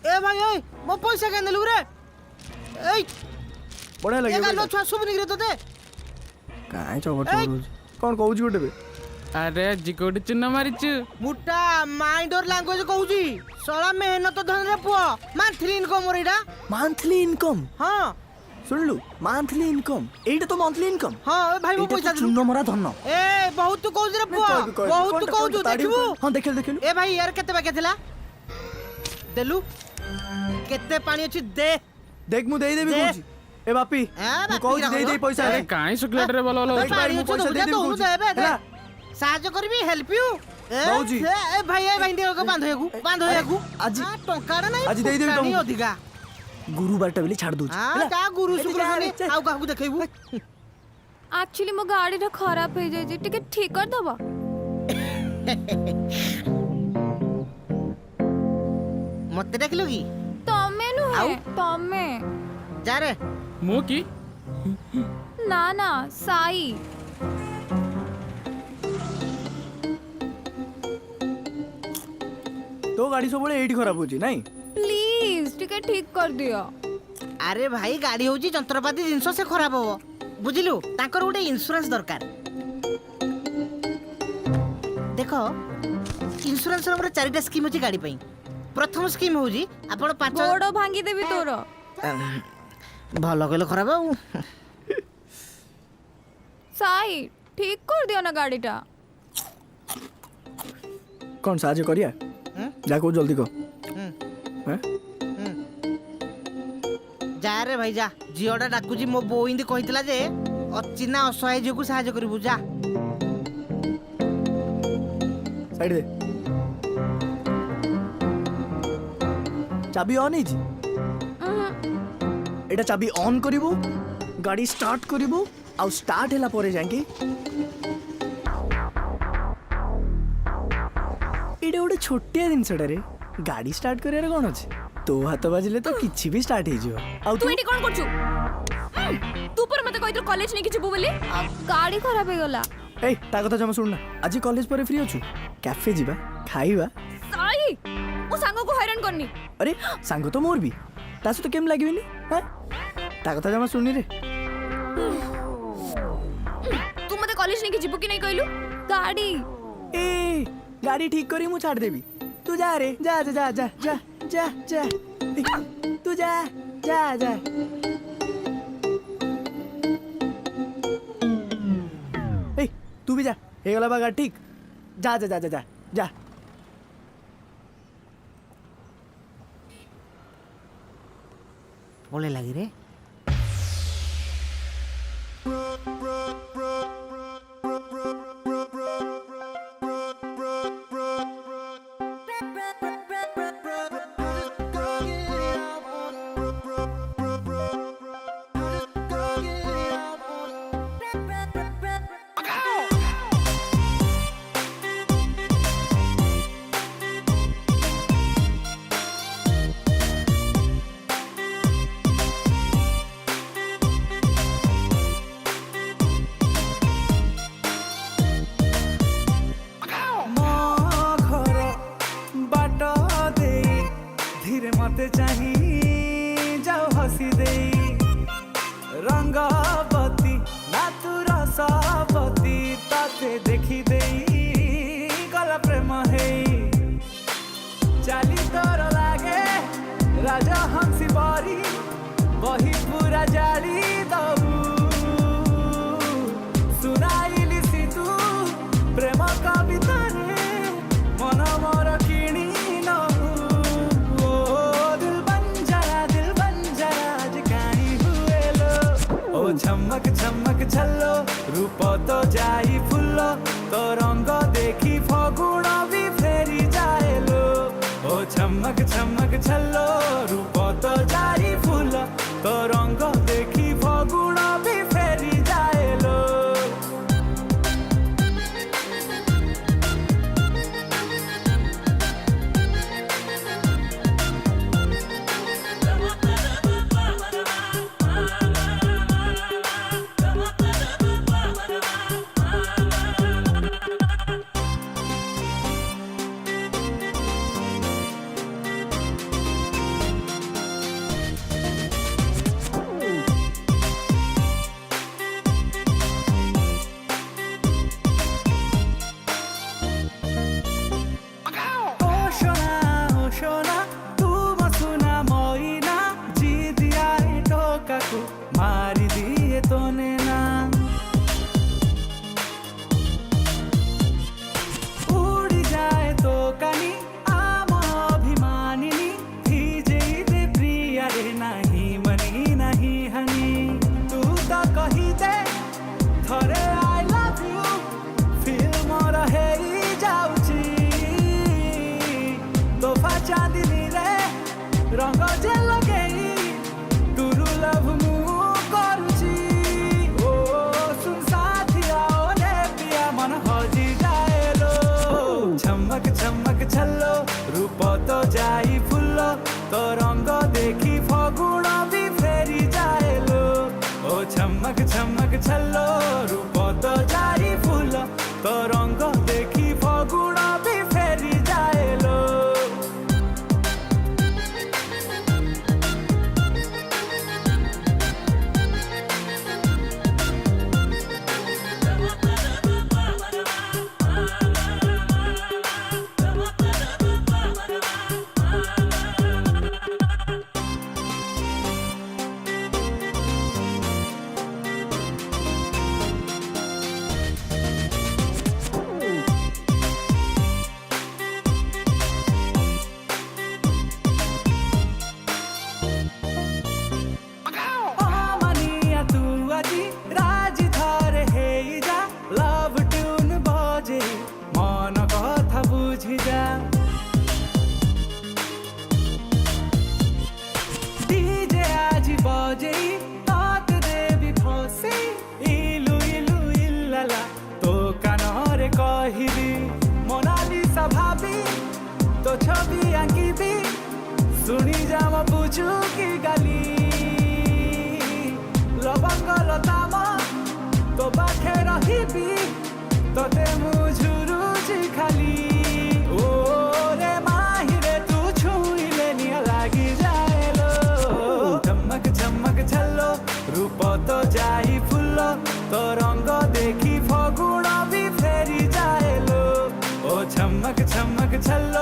ए भाई ए मो पैसा के नेलु रे ए बढ़िया ए लगे गालो छुआ सुबनी रे तोते काहे चबट कोन कहूची गोटे बे अरे जिकोटी चुना मारिचु मुटा माइंडर लैंग्वेज कहूची सला मेहनत धन रे पुआ मंथली इनकम रेडा मंथली इनकम हां सुन लु मंथली इनकम एटा तो मंथली इनकम हां भाई मो पैसा चुन्नो मरा धन ए बहुत तू कहूछ रे पुआ बहुत तू कहूछ देखबू हां देखलु ए भाई यार केते बाके थिला देलु केते पानी अछि दे देख मु देई देबी कहूची ए बापी मु कहूची देई देई पैसा अरे काई चॉकलेट रे बोलो देख भाई मु पैसा देई देबी कहूची साहाଯ୍ୟ କରିବି ହେଲ୍ପ ୟୁ ଦଉଚି। ଏ ଭାଇ ଏ ଭାଇ ଟିକେ ବାନ୍ଧେକୁ ଆଜି ଟଙ୍କାଟା ନାହିଁ ଆଜି ଦେଇଦେବି ତମକୁ। ଅଧିକା गुरुबारटा बेली छाड़ दूची କା ଗୁରୁ ଶୁକ୍ର ଆଉ କାହାକୁ ଦେଖେଇବୁ एक्चुअली मो गाड़ी रा खराब हो जाय जे टिके ठीक कर दबा मते देखलो की तमे नु आउ? तमे जा रे मु की ना ना साई तो गाड़ी सब एठी खराब होची नहीं प्लीज टिके ठीक कर दियो अरे भाई गाड़ी होची जंत्रपाती जिंस से खराब हो बुझिलु ताकर गोटे इंश्योरेंस दरकार देखो इंश्योरेंस रो हमरे चारिटा स्कीम होची गाड़ी पई प्रथम स्कीम होची आपण पाँच गोड़ भांगी देबी तोर भलो कहलो खराब हो साई ठीक कर दियो ना गाड़ीटा कौन साजे करिया जा को जल्दी को हैं जा रे भाई जा जियोडा डाकुजी मो बोइंदी कहितला जे अचिना असहाय जियो को सहायता करबू जा साइड दे चाबी ऑन है जी एटा चाबी ऑन करिवो गाड़ी स्टार्ट करिवो आ स्टार्ट हैला परे जाके एटा ओडे छोटिया जिनसडा रे गाड़ी स्टार्ट करे कोन अछि तो हाथ बाजिले तो किछि भी स्टार्ट हे जियो आ तू एटी कोन करछु तू पर मते कहितो कॉलेज नै किछु बोले गाड़ी खराब हे गला ए ता कथा जमा सुन ना आज कॉलेज पर फ्री अछु कैफे जीवा खाइबा साई ओ सांगो को हैरान करनी अरे सांग तो मोर भी तासु तो केम लागिबिनी हां ता कथा जमा सुननी रे तू मते कॉलेज नै कि जिबो कि नै कहलु गाड़ी ए गाड़ी ठीक करी मु छाड़ देबी तू जा रे जा जा जा जा जा जा तू जा जा जा ए तू भी जा हे गला बागा ठीक जा जा जा जा जा जा बोले लगी रे मते चाही जाओ हसी दे रंगवती ना तू रसवती ताते देखी दे गला प्रेम है चाली तोर लागे राजा हंसी बारी वही पूरा जाली दऊ सुनाइली सी तू प्रेम कविता रे मन मोर किणी झमक झमक छल्लो रूप तो जाई फुल्लो तो रंग छमक छमक छल्लो रूप तो जाई फुल्ल तो रंग देखी फगुण भी फेरी जाएलो ओ छमक छमक छल्लो रूप तो जाई फुल्ल तो रंग देखी फगुण भी फेरी जाएलो मानिया तू আজি রাজি ধরে হেই যা লাভ টুন বজে মন কথা বুঝি যা ডিজে আজি বজে তাত দেবি ফসে ইলু ইলু ইল্লালা তো কানরে কহিবি মোনালিসা ভাবি তো ছবি আঁকিবি শুনি যাম বুঝু কি গালি লবঙ্গ লতাম তো পাখে রহিবি তোতে মু ঝুরুছি খালি ও রে মাহিরে তু ছুইলে নিয়া লাগি যাইলো ঝমক ঝমক ছল্লো রূপ তো যাই ফুল্ল তো রঙ্গ দেখি ফগুণ বি ফেরি যাইলো ও ঝমক ঝমক ছল্লো